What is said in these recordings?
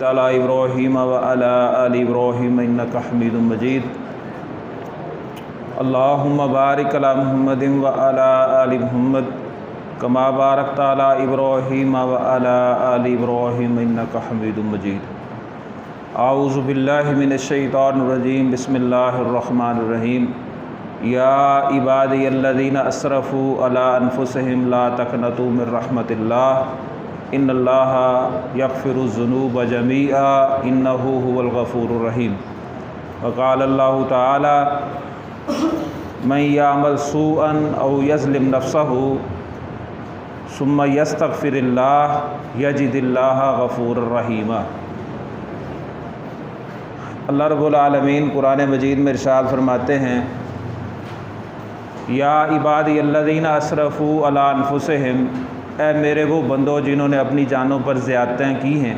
صليت على إبراهيم وعلى آل إبراهيم إنك حميد مجيد اللهم بارك على محمد وعلى آل محمد كما باركت على إبراهيم وعلى آل إبراهيم إنك حميد مجيد اعوذ باللہ من الشیطان الرجیم بسم اللہ الرحمن الرحیم یا عبادی الذین اسرفوا علی انفسہم لا تقنطوا من رحمت اللہ ان اللہ یغفر الذنوب جمیعا انہ هو الغفور الرحیم وقال اللہ تعالی من یعمل سوءا او یظلم نفسہ ثم یستغفر اللہ یجد اللہ غفور الرحیم۔ اللہ رب العالمین قرآن مجید میں ارشاد فرماتے ہیں یا عبادی الذین اسرفوا علی انفسہم، اے میرے وہ بندو جنہوں نے اپنی جانوں پر زیادتیاں کی ہیں،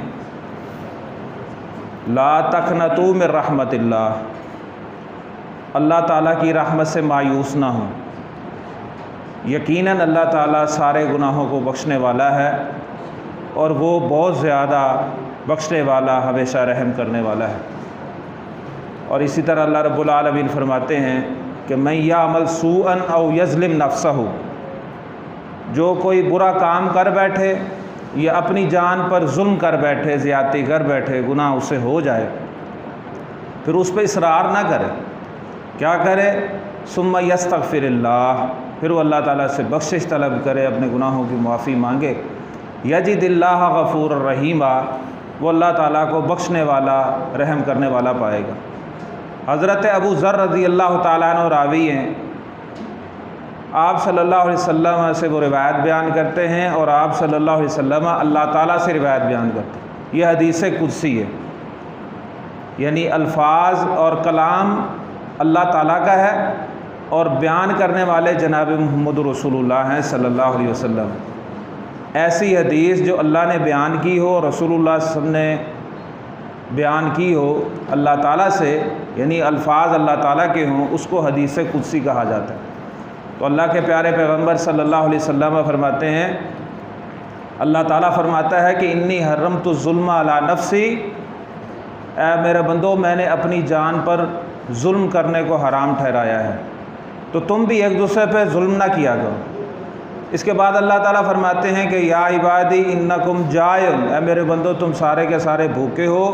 لا تقنطوا من رحمت اللہ، اللہ تعالیٰ کی رحمت سے مایوس نہ ہوں، یقیناً اللہ تعالیٰ سارے گناہوں کو بخشنے والا ہے اور وہ بہت زیادہ بخشنے والا ہمیشہ رحم کرنے والا ہے۔ اور اسی طرح اللہ رب العالمین فرماتے ہیں کہ من یعمل سوءا او یظلم نفسہ، جو کوئی برا کام کر بیٹھے یا اپنی جان پر ظلم کر بیٹھے، زیادتی کر بیٹھے، گناہ اس سے ہو جائے، پھر اس پہ اصرار نہ کرے، کیا کرے؟ ثم یستغفر اللہ، پھر وہ اللہ تعالیٰ سے بخشش طلب کرے، اپنے گناہوں کی معافی مانگے، یجد اللہ غفور الرحیم، وہ اللہ تعالیٰ کو بخشنے والا، رحم کرنے والا پائے گا۔ حضرت ابو ذر رضی اللہ تعالیٰ عنہ راوی ہیں، آپ صلی اللہ علیہ وسلم سے وہ روایت بیان کرتے ہیں اور آپ صلی اللہ علیہ وسلم اللہ تعالیٰ سے روایت بیان کرتے ہیں۔ یہ حدیث قدسی ہے، یعنی الفاظ اور کلام اللہ تعالیٰ کا ہے اور بیان کرنے والے جناب محمد رسول اللہ ہیں صلی اللہ علیہ وسلم۔ ایسی حدیث جو اللہ نے بیان کی ہو، رسول اللہ صلی اللہ علیہ وسلم نے بیان کی ہو اللہ تعالیٰ سے، یعنی الفاظ اللہ تعالیٰ کے ہوں، اس کو حدیث قدسی کہا جاتا ہے۔ تو اللہ کے پیارے پیغمبر صلی اللہ علیہ وسلم فرماتے ہیں، اللہ تعالیٰ فرماتا ہے کہ انی حرمت الظلم علی نفسی، اے میرے بندو میں نے اپنی جان پر ظلم کرنے کو حرام ٹھہرایا ہے، تو تم بھی ایک دوسرے پہ ظلم نہ کیا کرو۔ اس کے بعد اللہ تعالیٰ فرماتے ہیں کہ یا عبادی انکم جائعون، اے میرے بندو تم سارے کے سارے بھوکے ہو،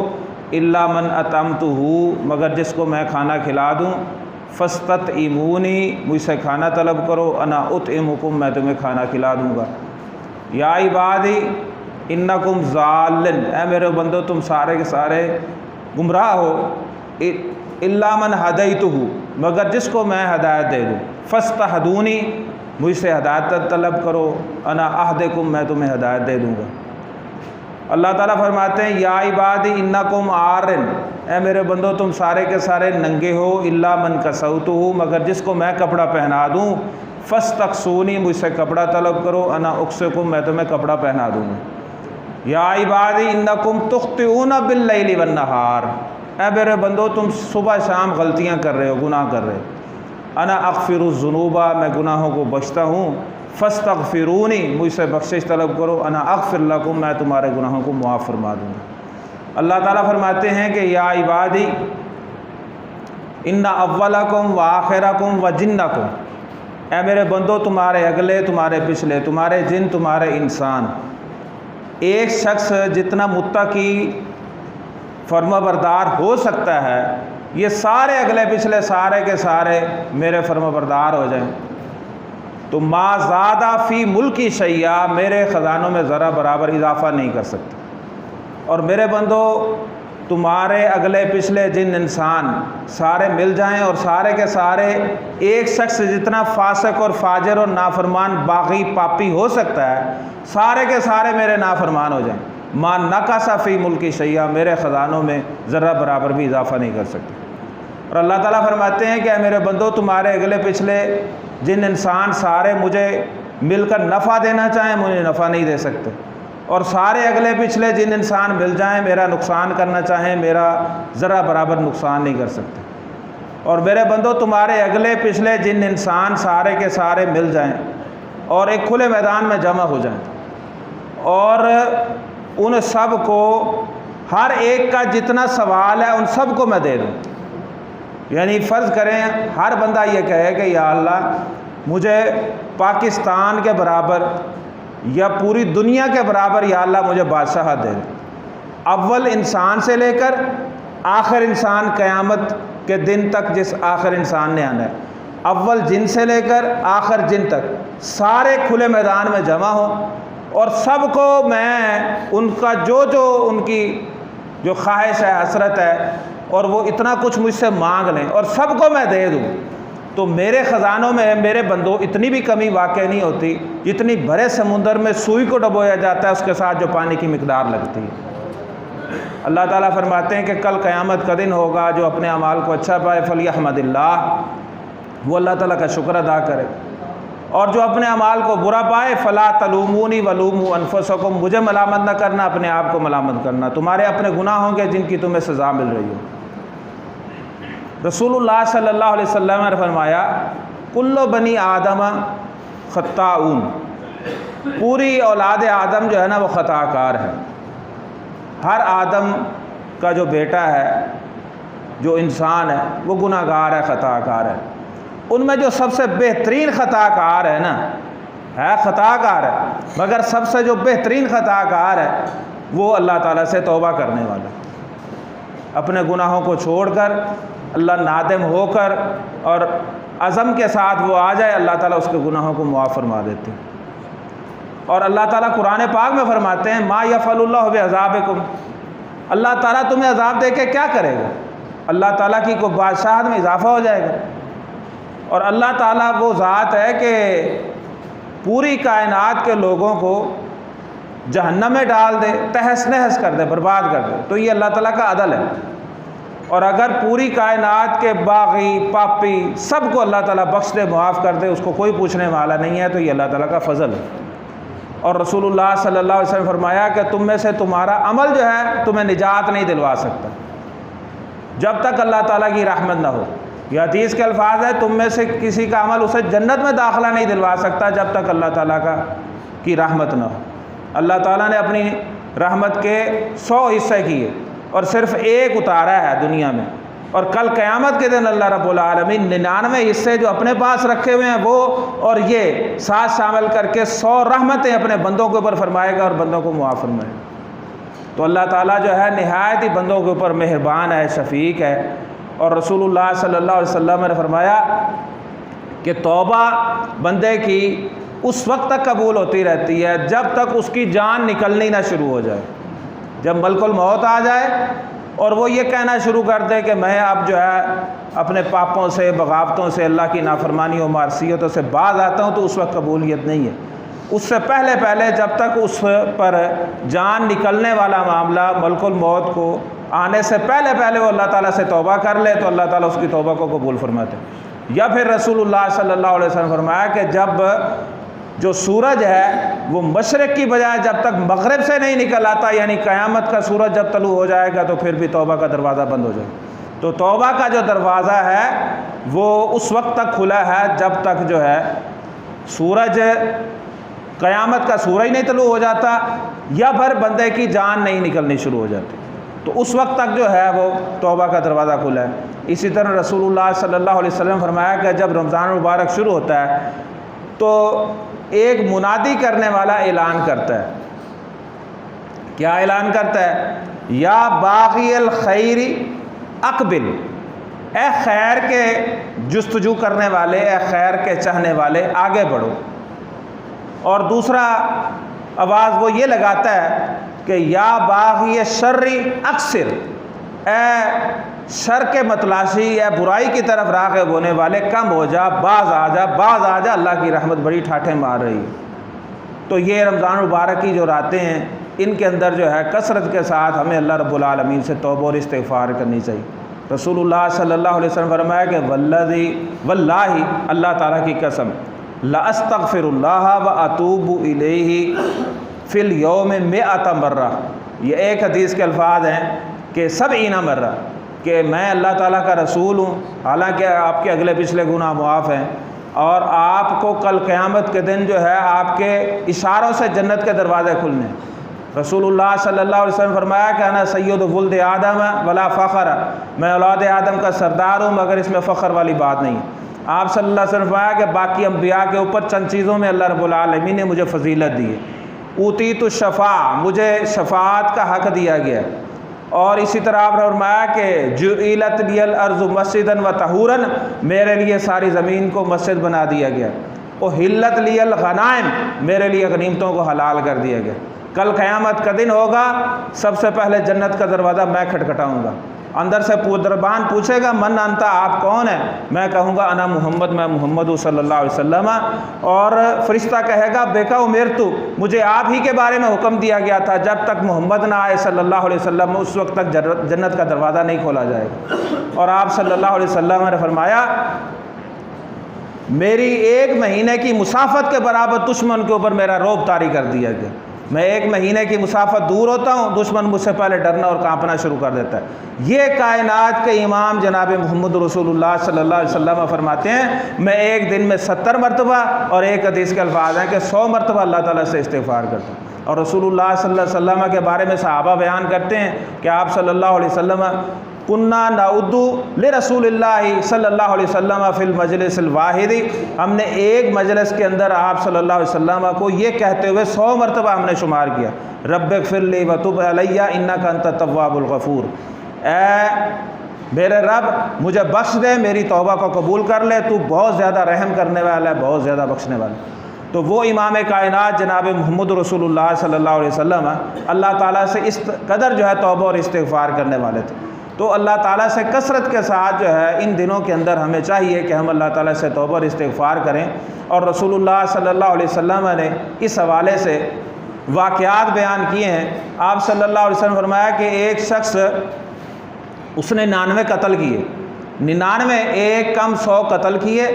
الا من اطعمتہ، مگر جس کو میں کھانا کھلا دوں، فاستطعمونی، مجھ سے کھانا طلب کرو، انا اطعمکم، میں تمہیں کھانا کھلا دوں گا۔ یا عبادی انکم ضالون، اے میرے بندو تم سارے کے سارے گمراہ ہو، الا من ہدیتہ، مگر جس کو میں ہدایت دے دوں، فاستہدونی، مجھ سے ہدایت طلب کرو، انا اہدکم، میں تمہیں ہدایت دے دوں گا۔ اللہ تعالیٰ فرماتے ہیں یا عبادی انکم عارن، اے میرے بندو تم سارے کے سارے ننگے ہو، الا من کسوتہ، مگر جس کو میں کپڑا پہنا دوں، فاستکسونی، مجھ سے کپڑا طلب کرو، انا اکسکم، میں تمہیں کپڑا پہنا دوں گا۔ یا عبادی انکم تخطئون باللیل والنہار، اے میرے بندو تم صبح شام غلطیاں کر رہے ہو، گناہ کر رہے ہو، انا اغفر الذنوب، میں گناہوں کو بخشتا ہوں، فاستغفرونی، مجھ سے بخشش طلب کرو، انا اغفر لکم، میں تمہارے گناہوں کو معاف فرما دوں گا۔ اللہ تعالیٰ فرماتے ہیں کہ یا عبادی ان اولکم و آخرکم و جنکم، اے میرے بندو تمہارے اگلے، تمہارے پچھلے، تمہارے جن، تمہارے انسان، ایک شخص جتنا متقی فرما بردار ہو سکتا ہے، یہ سارے اگلے پچھلے سارے کے سارے میرے فرما بردار ہو جائیں تو ما زادہ فی ملکی شیئا، میرے خزانوں میں ذرا برابر اضافہ نہیں کر سکتے۔ اور میرے بندو تمہارے اگلے پچھلے جن انسان سارے مل جائیں اور سارے کے سارے ایک شخص جتنا فاسق اور فاجر اور نافرمان باغی پاپی ہو سکتا ہے، سارے کے سارے میرے نافرمان ہو جائیں، ما نقص فی ملکی شیئا، میرے خزانوں میں ذرا برابر بھی اضافہ نہیں کر سکتے۔ اور اللہ تعالیٰ فرماتے ہیں کہ اے میرے بندو تمہارے اگلے پچھلے جن انسان سارے مجھے مل کر نفع دینا چاہیں، مجھے نفع نہیں دے سکتے، اور سارے اگلے پچھلے جن انسان مل جائیں میرا نقصان کرنا چاہیں، میرا ذرا برابر نقصان نہیں کر سکتے۔ اور میرے بندو تمہارے اگلے پچھلے جن انسان سارے کے سارے مل جائیں اور ایک کھلے میدان میں جمع ہو جائیں اور ان سب کو ہر ایک کا جتنا سوال ہے ان سب کو میں دے دوں۔ یعنی فرض کریں ہر بندہ یہ کہے کہ یا اللہ مجھے پاکستان کے برابر یا پوری دنیا کے برابر یا اللہ مجھے بادشاہت دے دے، اول انسان سے لے کر آخر انسان قیامت کے دن تک جس آخر انسان نے آنا ہے، اول جن سے لے کر آخر جن تک سارے کھلے میدان میں جمع ہوں اور سب کو میں ان کا جو ان کی جو خواہش ہے، حسرت ہے، اور وہ اتنا کچھ مجھ سے مانگ لیں اور سب کو میں دے دوں، تو میرے خزانوں میں میرے بندوں اتنی بھی کمی واقع نہیں ہوتی جتنی بھرے سمندر میں سوئی کو ڈبویا جاتا ہے اس کے ساتھ جو پانی کی مقدار لگتی ہے۔ اللہ تعالیٰ فرماتے ہیں کہ کل قیامت کا دن ہوگا، جو اپنے اعمال کو اچھا پائے فلیحمد اللہ، وہ اللہ تعالیٰ کا شکر ادا کرے، اور جو اپنے اعمال کو برا پائے فلا تلومونی ولوموا انفسکم، مجھے ملامت نہ کرنا، اپنے آپ کو ملامت کرنا، تمہارے اپنے گناہ ہوں گے جن کی تمہیں سزا مل رہی ہو۔ رسول اللہ صلی اللہ علیہ وسلم نے فرمایا کل بنی آدم خطاؤن، پوری اولاد آدم جو ہے نا وہ خطا کار ہے۔ ہر آدم کا جو بیٹا ہے، جو انسان ہے، وہ گناہ گار ہے، خطا کار ہے۔ ان میں جو سب سے بہترین خطا کار ہے نا، ہے خطا کار ہے، مگر سب سے جو بہترین خطا کار ہے وہ اللہ تعالیٰ سے توبہ کرنے والا، اپنے گناہوں کو چھوڑ کر اللہ نادم ہو کر اور عزم کے ساتھ وہ آ جائے، اللہ تعالیٰ اس کے گناہوں کو معاف فرما دیتے ہیں۔ اور اللہ تعالیٰ قرآن پاک میں فرماتے ہیں ما یفعل اللہ بعذابکم، اللہ تعالیٰ تمہیں عذاب دے کے کیا کرے گا؟ اللہ تعالیٰ کی کوئی بادشاہت میں اضافہ ہو جائے گا؟ اور اللہ تعالیٰ وہ ذات ہے کہ پوری کائنات کے لوگوں کو جہنم میں ڈال دے، تہس نہس کر دے، برباد کر دے، تو یہ اللہ تعالیٰ کا عدل ہے۔ اور اگر پوری کائنات کے باغی پاپی سب کو اللہ تعالیٰ بخش دے، معاف کر دے، اس کو کوئی پوچھنے والا نہیں ہے، تو یہ اللہ تعالیٰ کا فضل ہے۔ اور رسول اللہ صلی اللہ علیہ وسلم فرمایا کہ تم میں سے تمہارا عمل جو ہے تمہیں نجات نہیں دلوا سکتا جب تک اللہ تعالیٰ کی رحمت نہ ہو۔ یہ حدیث کے الفاظ ہے، تم میں سے کسی کا عمل اسے جنت میں داخلہ نہیں دلوا سکتا جب تک اللہ تعالیٰ کی رحمت نہ ہو۔ اللہ تعالیٰ نے اپنی رحمت کے 100 حصے کیے اور صرف ایک اتارا ہے دنیا میں، اور کل قیامت کے دن اللہ رب العالمین 99 حصے جو اپنے پاس رکھے ہوئے ہیں وہ اور یہ ساتھ شامل کر کے 100 رحمتیں اپنے بندوں کے اوپر فرمائے گا اور بندوں کو معاف فرمائے گا۔ تو اللہ تعالیٰ جو ہے نہایت ہی بندوں کے اوپر مہربان ہے، شفیق ہے۔ اور رسول اللہ صلی اللہ علیہ وسلم نے فرمایا کہ توبہ بندے کی اس وقت تک قبول ہوتی رہتی ہے جب تک اس کی جان نکلنی نہ شروع ہو جائے۔ جب ملک الموت آ جائے اور وہ یہ کہنا شروع کر دے کہ میں اب جو ہے اپنے پاپوں سے، بغاوتوں سے، اللہ کی نافرمانیوں معصیتوں سے باز آتا ہوں، تو اس وقت قبولیت نہیں ہے۔ اس سے پہلے جب تک اس پر جان نکلنے والا معاملہ ملک الموت کو آنے سے پہلے وہ اللہ تعالیٰ سے توبہ کر لے تو اللہ تعالیٰ اس کی توبہ کو قبول فرماتے ہیں۔ یا پھر رسول اللہ صلی اللہ علیہ وسلم فرمایا کہ جب جو سورج ہے وہ مشرق کی بجائے جب تک مغرب سے نہیں نکل آتا، یعنی قیامت کا سورج جب طلوع ہو جائے گا تو پھر بھی توبہ کا دروازہ بند ہو جائے گا۔ تو توبہ کا جو دروازہ ہے وہ اس وقت تک کھلا ہے جب تک جو ہے سورج، قیامت کا سورج نہیں طلوع ہو جاتا یا پھر بندے کی جان نہیں نکلنی شروع ہو جاتی، تو اس وقت تک جو ہے وہ توبہ کا دروازہ کھلا ہے۔ اسی طرح رسول اللہ صلی اللہ علیہ وسلم فرمایا کہ جب رمضان مبارک شروع ہوتا ہے تو ایک منادی کرنے والا اعلان کرتا ہے۔ کیا اعلان کرتا ہے؟ یا باغی الخیر اقبل، اے خیر کے جستجو کرنے والے، اے خیر کے چاہنے والے آگے بڑھو۔ اور دوسرا آواز وہ یہ لگاتا ہے کہ یا باغی شر اقصر، اے شر کے متلاشی، اے برائی کی طرف راغب ہونے والے کم ہو جا، باز آ جا، اللہ کی رحمت بڑی ٹھاٹھیں مار رہی ہے۔ تو یہ رمضان مبارک کی جو راتیں ہیں ان کے اندر جو ہے کثرت کے ساتھ ہمیں اللہ رب العالمین سے توبہ اور استغفار کرنی چاہیے۔ رسول اللہ صلی اللہ علیہ وسلم فرمایا کہ واللہ، اللہ تعالیٰ کی قسم، لاستغفر اللہ واتوب الیہ فی الیوم 100 مرہ، یہ ایک حدیث کے الفاظ ہیں کہ 70 مرہ، کہ میں اللہ تعالیٰ کا رسول ہوں، حالانکہ آپ کے اگلے پچھلے گناہ معاف ہیں، اور آپ کو کل قیامت کے دن جو ہے آپ کے اشاروں سے جنت کے دروازے کھلنے ہیں، رسول اللہ صلی اللہ علیہ وسلم فرمایا کہ انا سید ولد آدم ولا فخر، میں اولاد آدم کا سردار ہوں مگر اس میں فخر والی بات نہیں۔ آپ صلی اللہ علیہ وسلم فرمایا کہ باقی انبیاء کے اوپر چند چیزوں میں اللہ رب العالمین نے مجھے فضیلت دی ہے۔ اوتیت الشفاعہ، مجھے شفاعت کا حق دیا گیا، اور اسی طرح آپ نے فرمایا کہ جعلت لی الارض مسجدا و طہورا، میرے لیے ساری زمین کو مسجد بنا دیا گیا۔ احلت لی الغنائم، میرے لیے غنیمتوں کو حلال کر دیا گیا۔ کل قیامت کا دن ہوگا، سب سے پہلے جنت کا دروازہ میں کھٹکھٹاؤں گا، اندر سے دربان پوچھے گا من انتا، آپ کون ہیں؟ میں کہوں گا انا محمد، میں محمد ہوں صلی اللہ علیہ وسلم۔ اور فرشتہ کہے گا بیکا امرتو، مجھے آپ ہی کے بارے میں حکم دیا گیا تھا، جب تک محمد نہ آئے صلی اللہ علیہ وسلم اس وقت تک جنت کا دروازہ نہیں کھولا جائے گا۔ اور آپ صلی اللہ علیہ وسلم نے فرمایا میری 1 مہینے کی مسافت کے برابر دشمن کے اوپر میرا رعب طاری کر دیا گیا۔ میں 1 مہینے کی مسافت دور ہوتا ہوں، دشمن مجھ سے پہلے ڈرنا اور کانپنا شروع کر دیتا ہے۔ یہ کائنات کے امام جناب محمد رسول اللہ صلی اللہ علیہ وسلم فرماتے ہیں میں ایک دن میں 70 مرتبہ، اور ایک حدیث کے الفاظ ہیں کہ 100 مرتبہ اللہ تعالیٰ سے استغفار کرتا ہوں۔ اور رسول اللہ صلی اللہ علیہ وسلم کے بارے میں صحابہ بیان کرتے ہیں کہ آپ صلی اللہ علیہ وسلم کنّا نعدو لرسول اللہ صلی اللہ علیہ وسلم فی المجلس الواحد، ہم نے ایک مجلس کے اندر آپ صلی اللہ علیہ وسلم کو یہ کہتے ہوئے 100 مرتبہ ہم نے شمار کیا، رب اغفر لی وتب علی انک انت التواب الغفور، اے میرے رب مجھے بخش دے، میری توبہ کو قبول کر لے، تو بہت زیادہ رحم کرنے والا ہے، بہت زیادہ بخشنے والا ہے۔ تو وہ امام کائنات جناب محمد رسول اللہ صلی اللہ علیہ وسلم اللہ تعالیٰ سے اس قدر جو ہے توبہ اور استغفار کرنے والے تھے۔ تو اللہ تعالیٰ سے کثرت کے ساتھ جو ہے ان دنوں کے اندر ہمیں چاہیے کہ ہم اللہ تعالیٰ سے توبہ اور استغفار کریں۔ اور رسول اللہ صلی اللہ علیہ وسلم نے اس حوالے سے واقعات بیان کیے ہیں۔ آپ صلی اللہ علیہ وسلم فرمایا کہ ایک شخص اس نے 99 قتل کیے، 99 ایک کم 100 قتل کیے،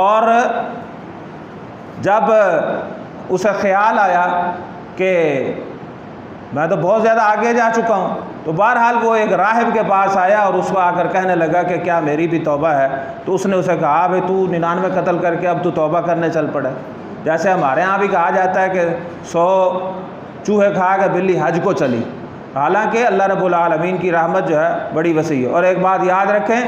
اور جب اسے خیال آیا کہ میں تو بہت زیادہ آگے جا چکا ہوں، تو بہرحال وہ ایک راہب کے پاس آیا اور اس کو آ کر کہنے لگا کہ کیا میری بھی توبہ ہے؟ تو اس نے اسے کہا بھائی تو 99 قتل کر کے اب تو توبہ کرنے چل پڑے۔ جیسے ہمارے ہاں بھی کہا جاتا ہے کہ 100 چوہے کھا کے بلی حج کو چلی، حالانکہ اللہ رب العالمین کی رحمت جو ہے بڑی وسیع ہے۔ اور ایک بات یاد رکھیں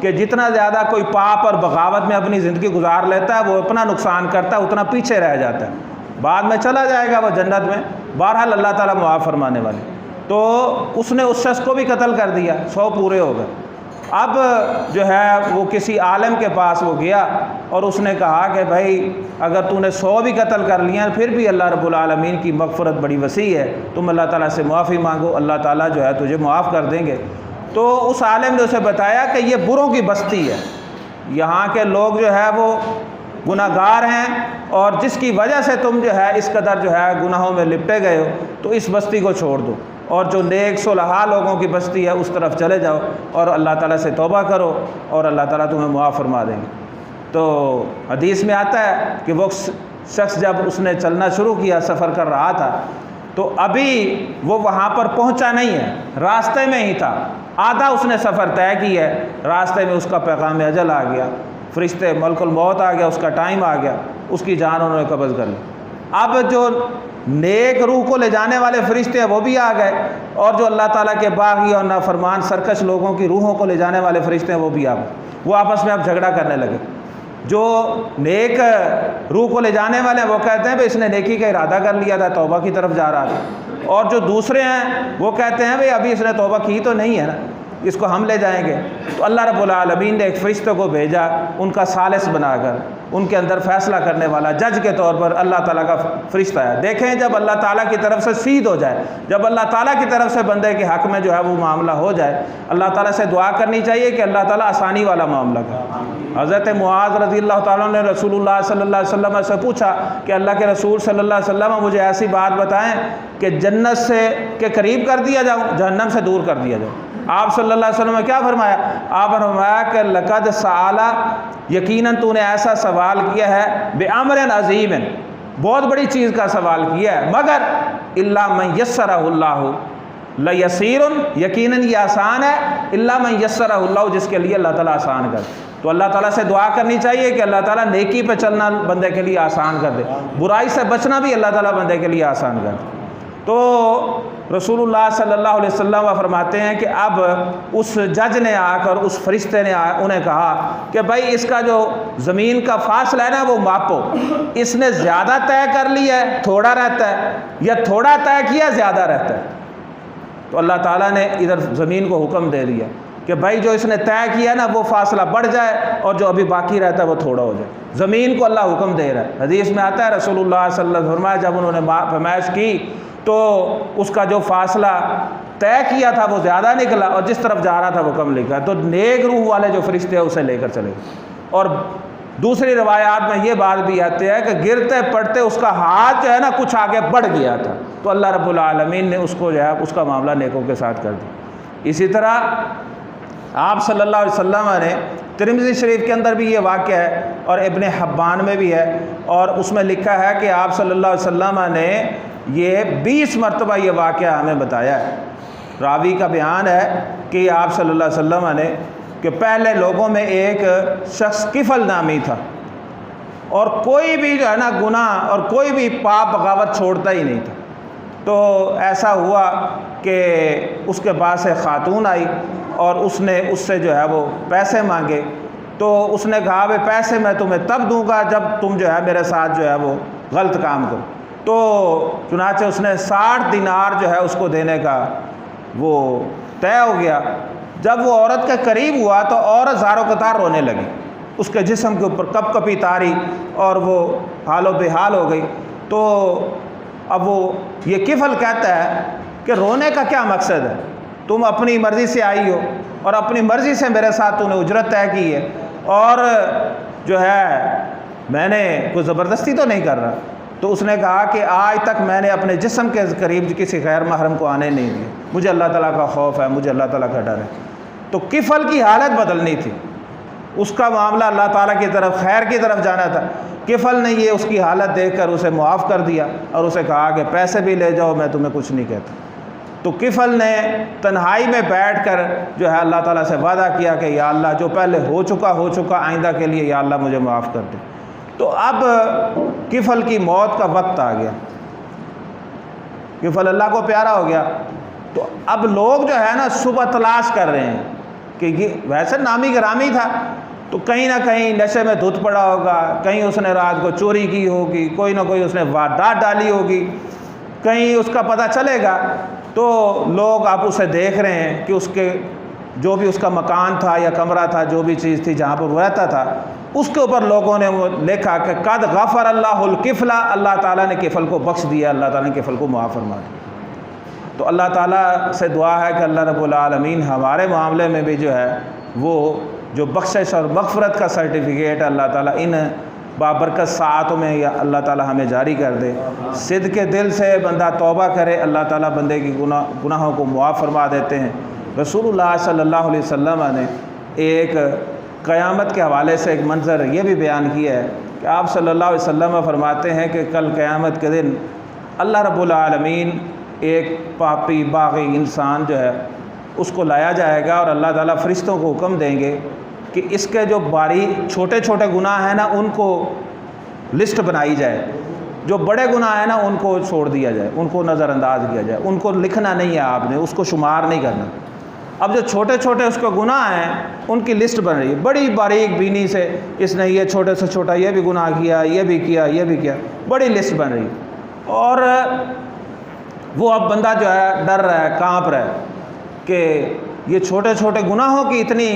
کہ جتنا زیادہ کوئی پاپ اور بغاوت میں اپنی زندگی گزار لیتا ہے وہ اپنا نقصان کرتا ہے، اتنا پیچھے رہ جاتا ہے، بعد میں چلا جائے گا وہ جنت میں، بہرحال اللہ تعالیٰ معاف فرمانے والے۔ تو اس نے اس شخص کو بھی قتل کر دیا، 100 پورے ہو گئے۔ اب جو ہے وہ کسی عالم کے پاس وہ گیا اور اس نے کہا کہ بھائی اگر تو نے 100 بھی قتل کر لیا پھر بھی اللہ رب العالمین کی مغفرت بڑی وسیع ہے، تم اللہ تعالیٰ سے معافی مانگو، اللہ تعالیٰ جو ہے تجھے معاف کر دیں گے۔ تو اس عالم نے اسے بتایا کہ یہ بروں کی بستی ہے، یہاں کے لوگ جو ہے وہ گناہ گار ہیں، اور جس کی وجہ سے تم جو ہے اس قدر جو ہے گناہوں میں لپٹے گئے ہو، تو اس بستی کو چھوڑ دو اور جو نیک صلحاء لوگوں کی بستی ہے اس طرف چلے جاؤ اور اللہ تعالیٰ سے توبہ کرو اور اللہ تعالیٰ تمہیں معاف فرما دیں گے۔ تو حدیث میں آتا ہے کہ وہ شخص جب اس نے چلنا شروع کیا، سفر کر رہا تھا، تو ابھی وہ وہاں پر پہنچا نہیں ہے، راستے میں ہی تھا، آدھا اس نے سفر طے کی ہے، راستے میں اس کا پیغام اجل آ گیا، فرشتے ملک الموت آ گیا، اس کا ٹائم آ گیا، اس کی جان انہوں نے قبض کر لی۔ اب جو نیک روح کو لے جانے والے فرشتے ہیں وہ بھی آ گئے، اور جو اللہ تعالیٰ کے باغی اور نافرمان سرکش لوگوں کی روحوں کو لے جانے والے فرشتے ہیں وہ بھی آ گئے، وہ آپس میں اب جھگڑا کرنے لگے۔ جو نیک روح کو لے جانے والے ہیں وہ کہتے ہیں بھائی اس نے نیکی کا ارادہ کر لیا تھا، توبہ کی طرف جا رہا تھا، اور جو دوسرے ہیں وہ کہتے ہیں بھائی ابھی اس نے توبہ کی تو نہیں ہے نا، اس کو ہم لے جائیں گے۔ تو اللہ رب العالمین نے ایک فرشتے کو بھیجا ان کا ثالث بنا کر، ان کے اندر فیصلہ کرنے والا جج کے طور پر اللہ تعالیٰ کا فرشتہ ہے۔ دیکھیں جب اللہ تعالیٰ کی طرف سے سید ہو جائے، جب اللہ تعالیٰ کی طرف سے بندے کے حق میں جو ہے وہ معاملہ ہو جائے، اللہ تعالیٰ سے دعا کرنی چاہیے کہ اللہ تعالیٰ آسانی والا معاملہ کرے۔ حضرت معاذ رضی اللہ تعالیٰ نے رسول اللہ صلی اللہ علیہ وسلم سے پوچھا کہ اللہ کے رسول صلی اللہ علیہ وسلم مجھے ایسی بات بتائیں کہ جنت سے کے قریب کر دیا جاؤں، جہنم سے دور کر دیا جاؤں۔ آپ صلی اللہ علیہ وسلم نے کیا فرمایا؟ آپ نے فرمایا کہ لقد سآلا، یقیناً تو نے ایسا سوال کیا ہے، بِأَمْرٍ عَظِيمٍ، بہت بڑی چیز کا سوال کیا ہے، مگر إِلَّا مَنْ يَسَّرَهُ اللَّهُ لَيَسِيرٌ، یقیناً یہ آسان ہے، إِلَّا مَنْ يَسَّرَهُ اللَّهُ، جس کے لیے اللہ تعالیٰ آسان کر۔ تو اللہ تعالیٰ سے دعا کرنی چاہیے کہ اللہ تعالیٰ نیکی پہ چلنا بندے کے لیے آسان کر دے، برائی سے بچنا بھی اللہ تعالیٰ بندے کے لیے آسان کر دے۔ تو رسول اللہ صلی اللہ علیہ وسلم فرماتے ہیں کہ اب اس جج نے آ کر، اس فرشتے نے انہیں کہا کہ بھائی اس کا جو زمین کا فاصلہ ہے نا وہ ماپو، اس نے زیادہ طے کر لیا ہے تھوڑا رہتا ہے، یا تھوڑا طے کیا زیادہ رہتا ہے؟ تو اللہ تعالیٰ نے ادھر زمین کو حکم دے دیا کہ بھائی جو اس نے طے کیا نا وہ فاصلہ بڑھ جائے اور جو ابھی باقی رہتا ہے وہ تھوڑا ہو جائے۔ زمین کو اللہ حکم دے رہا ہے۔ حدیث میں آتا ہے رسول اللہ صلی اللہ علیہ وسلم فرمایا جب انہوں نے پیمائش کی تو اس کا جو فاصلہ طے کیا تھا وہ زیادہ نکلا اور جس طرف جا رہا تھا وہ کم نکلا، تو نیک روح والے جو فرشتے ہیں اسے لے کر چلے گئے۔ اور دوسری روایات میں یہ بات بھی آتی ہے کہ گرتے پڑتے اس کا ہاتھ جو ہے نا کچھ آگے بڑھ گیا تھا، تو اللہ رب العالمین نے اس کو جو ہے اس کا معاملہ نیکوں کے ساتھ کر دیا۔ اسی طرح آپ صلی اللہ علیہ وسلم نے ترمذی شریف کے اندر بھی یہ واقعہ ہے اور ابن حبان میں بھی ہے، اور اس میں لکھا ہے کہ آپ صلی اللہ علیہ وسلم نے یہ 20 مرتبہ یہ واقعہ ہمیں بتایا ہے۔ راوی کا بیان ہے کہ آپ صلی اللہ علیہ وسلم نے کہ پہلے لوگوں میں ایک شخص کفل نامی تھا، اور کوئی بھی جو ہے نا گناہ اور کوئی بھی پاپ بغاوت چھوڑتا ہی نہیں تھا۔ تو ایسا ہوا کہ اس کے پاس ایک خاتون آئی اور اس نے اس سے جو ہے وہ پیسے مانگے، تو اس نے کہا کہ پیسے میں تمہیں تب دوں گا جب تم جو ہے میرے ساتھ جو ہے وہ غلط کام کرو۔ تو چنانچہ اس نے 60 دینار جو ہے اس کو دینے کا وہ طے ہو گیا۔ جب وہ عورت کے قریب ہوا تو عورت زاروں قطار رونے لگی، اس کے جسم کے اوپر کپ کپی تاری اور وہ حال و بحال ہو گئی۔ تو اب وہ یہ کفل کہتا ہے کہ رونے کا کیا مقصد ہے؟ تم اپنی مرضی سے آئی ہو اور اپنی مرضی سے میرے ساتھ تم نے اجرت طے کی ہے، اور جو ہے میں نے کوئی زبردستی تو نہیں کر رہا۔ تو اس نے کہا کہ آج تک میں نے اپنے جسم کے قریب کسی غیر محرم کو آنے نہیں دیا، مجھے اللہ تعالیٰ کا خوف ہے، مجھے اللہ تعالیٰ کا ڈر ہے۔ تو کفل کی حالت بدلنی تھی، اس کا معاملہ اللہ تعالیٰ کی طرف خیر کی طرف جانا تھا۔ کفل نے یہ اس کی حالت دیکھ کر اسے معاف کر دیا اور اسے کہا کہ پیسے بھی لے جاؤ، میں تمہیں کچھ نہیں کہتا۔ تو کفل نے تنہائی میں بیٹھ کر جو ہے اللہ تعالیٰ سے وعدہ کیا کہ یا اللہ جو پہلے ہو چکا آئندہ کے لیے یا اللہ مجھے معاف کر دے۔ تو اب کفل کی موت کا وقت آ گیا، کفل اللہ کو پیارا ہو گیا۔ تو اب لوگ جو ہے نا صبح تلاش کر رہے ہیں کہ یہ ویسے نامی گرامی تھا، تو کہیں نہ کہیں نشے میں دھت پڑا ہوگا، کہیں اس نے رات کو چوری کی ہوگی، کوئی نہ کوئی اس نے واردات ڈالی ہوگی، کہیں اس کا پتہ چلے گا۔ تو لوگ اب اسے دیکھ رہے ہیں کہ اس کے جو بھی اس کا مکان تھا یا کمرہ تھا، جو بھی چیز تھی جہاں پر وہ رہتا تھا، اس کے اوپر لوگوں نے وہ لکھا کہ قد غفر اللہ الکفل، اللہ تعالیٰ نے کفل کو بخش دیا، اللہ تعالیٰ نے کفل کو معاف فرما دیا۔ تو اللہ تعالیٰ سے دعا ہے کہ اللہ رب العالمین ہمارے معاملے میں بھی جو ہے وہ جو بخشش اور مغفرت کا سرٹیفکیٹ اللہ تعالیٰ ان بابرکت ساعتوں میں یا اللہ تعالیٰ ہمیں جاری کر دے۔ صدق کے دل سے بندہ توبہ کرے، اللہ تعالیٰ بندے کی گناہوں کو معاف فرما دیتے ہیں۔ رسول اللہ صلی اللہ علیہ وسلم نے ایک قیامت کے حوالے سے ایک منظر یہ بھی بیان کیا ہے کہ آپ صلی اللہ علیہ وسلم فرماتے ہیں کہ کل قیامت کے دن اللہ رب العالمین ایک پاپی باغی انسان جو ہے اس کو لایا جائے گا، اور اللہ تعالیٰ فرشتوں کو حکم دیں گے کہ اس کے جو چھوٹے چھوٹے گناہ ہیں نا ان کو لسٹ بنائی جائے، جو بڑے گناہ ہیں نا ان کو چھوڑ دیا جائے، ان کو نظر انداز کیا جائے، ان کو لکھنا نہیں ہے، آپ نے اس کو شمار نہیں کرنا۔ اب جو چھوٹے چھوٹے اس کے گناہ ہیں ان کی لسٹ بن رہی ہے بڑی باریک بینی سے، اس نے یہ چھوٹے سے چھوٹا یہ بھی گناہ کیا، یہ بھی کیا، یہ بھی کیا، بڑی لسٹ بن رہی ہے۔ اور وہ اب بندہ جو ہے ڈر رہا ہے، کانپ رہا ہے کہ یہ چھوٹے چھوٹے گناہوں کی اتنی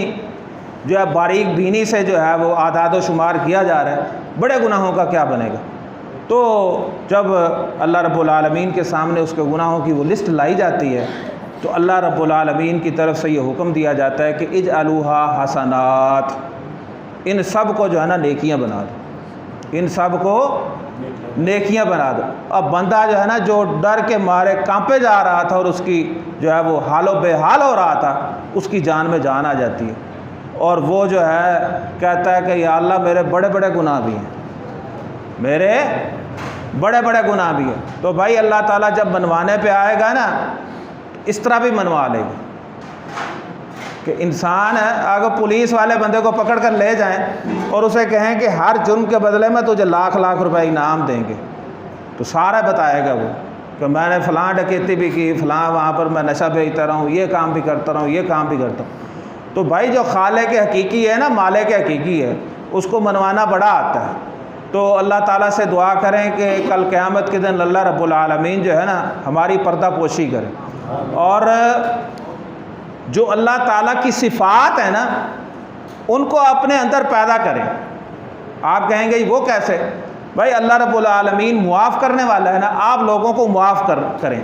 جو ہے باریک بینی سے جو ہے وہ اعداد و شمار کیا جا رہا ہے، بڑے گناہوں کا کیا بنے گا؟ تو جب اللہ رب العالمین کے سامنے اس کے گناہوں کی وہ لسٹ لائی جاتی ہے تو اللہ رب العالمین کی طرف سے یہ حکم دیا جاتا ہے کہ اجعلوها حسنات، ان سب کو جو ہے نا نیکیاں بنا دو، ان سب کو نیکیاں بنا دو۔ اب بندہ جو ہے نا جو ڈر کے مارے کانپے جا رہا تھا اور اس کی جو ہے وہ حال و بے حال ہو رہا تھا، اس کی جان میں جان آ جاتی ہے، اور وہ جو ہے کہتا ہے کہ یا اللہ میرے بڑے بڑے گناہ بھی ہیں، میرے بڑے بڑے گناہ بھی ہیں۔ تو بھائی اللہ تعالیٰ جب منوانے پہ آئے گا نا اس طرح بھی منوا لے گا کہ انسان ہے، اگر پولیس والے بندے کو پکڑ کر لے جائیں اور اسے کہیں کہ ہر جرم کے بدلے میں تجھے لاکھ لاکھ روپے انعام دیں گے، تو سارا بتائے گا وہ کہ میں نے فلاں ڈکیتی بھی کی، فلاں وہاں پر میں نشہ بیچتا رہا ہوں، یہ کام بھی کرتا رہا ہوں، یہ کام بھی کرتا ہوں۔ تو بھائی جو خالق حقیقی ہے نا، مالک حقیقی ہے، اس کو منوانا بڑا آتا ہے۔ تو اللہ تعالیٰ سے دعا کریں کہ کل قیامت کے دن اللہ رب العالمین جو ہے نا ہماری پردہ پوشی کرے، اور جو اللہ تعالیٰ کی صفات ہیں نا ان کو اپنے اندر پیدا کریں۔ آپ کہیں گے وہ کیسے؟ بھائی اللہ رب العالمین معاف کرنے والا ہے نا، آپ لوگوں کو معاف کریں،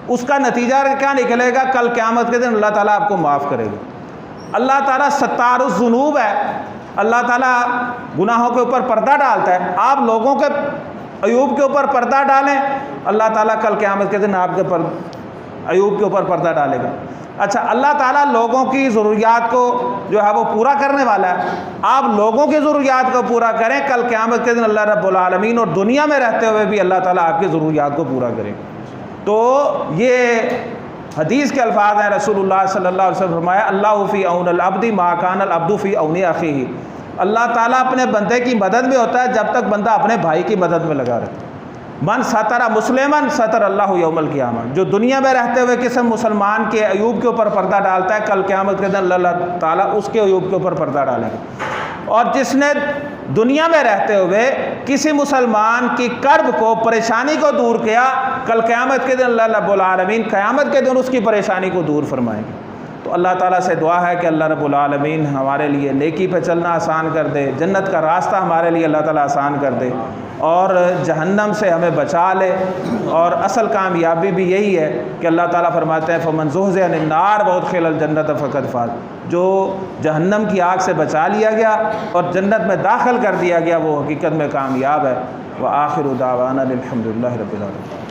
اس کا نتیجہ کیا نکلے گا؟ کل قیامت کے دن اللہ تعالیٰ آپ کو معاف کرے گا۔ اللہ تعالیٰ ستار الذنوب ہے، اللہ تعالیٰ گناہوں کے اوپر پردہ ڈالتا ہے۔ آپ لوگوں کے عیوب کے اوپر پردہ ڈالیں، اللہ تعالیٰ کل قیامت کے دن آپ کے عیوب کے اوپر پردہ ڈالے گا۔ اچھا، اللہ تعالیٰ لوگوں کی ضروریات کو جو ہے وہ پورا کرنے والا ہے، آپ لوگوں کی ضروریات کو پورا کریں، کل قیامت کے دن اللہ رب العالمین اور دنیا میں رہتے ہوئے بھی اللہ تعالیٰ آپ کی ضروریات کو پورا کرے۔ تو یہ حدیث کے الفاظ ہیں، رسول اللہ صلی اللہ علیہ وسلم فرمایا اللہ فی عون العبد ما کان العبد فی عون اخیہ، اللہ تعالیٰ اپنے بندے کی مدد میں ہوتا ہے جب تک بندہ اپنے بھائی کی مدد میں لگا رہتا ہے۔ من ستر مسلمن ستر اللہ یوم القیامہ، جو دنیا میں رہتے ہوئے کسی مسلمان کے عیوب کے اوپر پردہ ڈالتا ہے، کل قیامت کے دن اللہ تعالیٰ اس کے عیوب کے اوپر پردہ ڈالے گا۔ اور جس نے دنیا میں رہتے ہوئے کسی مسلمان کی کرب کو، پریشانی کو دور کیا، کل قیامت کے دن اللہ رب العالمین قیامت کے دن اس کی پریشانی کو دور فرمائیں گے۔ تو اللہ تعالیٰ سے دعا ہے کہ اللہ رب العالمین ہمارے لیے نیکی پہ چلنا آسان کر دے، جنت کا راستہ ہمارے لیے اللہ تعالیٰ آسان کر دے، اور جہنم سے ہمیں بچا لے۔ اور اصل کامیابی بھی یہی ہے کہ اللہ تعالیٰ فرماتے ہیں فَمَنْ زُحْزِحَ عَنِ النَّارِ وَأُدْخِلَ الْجَنَّةَ فَقَدْ فَازَ، جو جہنم کی آگ سے بچا لیا گیا اور جنت میں داخل کر دیا گیا وہ حقیقت میں کامیاب ہے۔ وآخر دعوانا الحمد للہ رب العالمین۔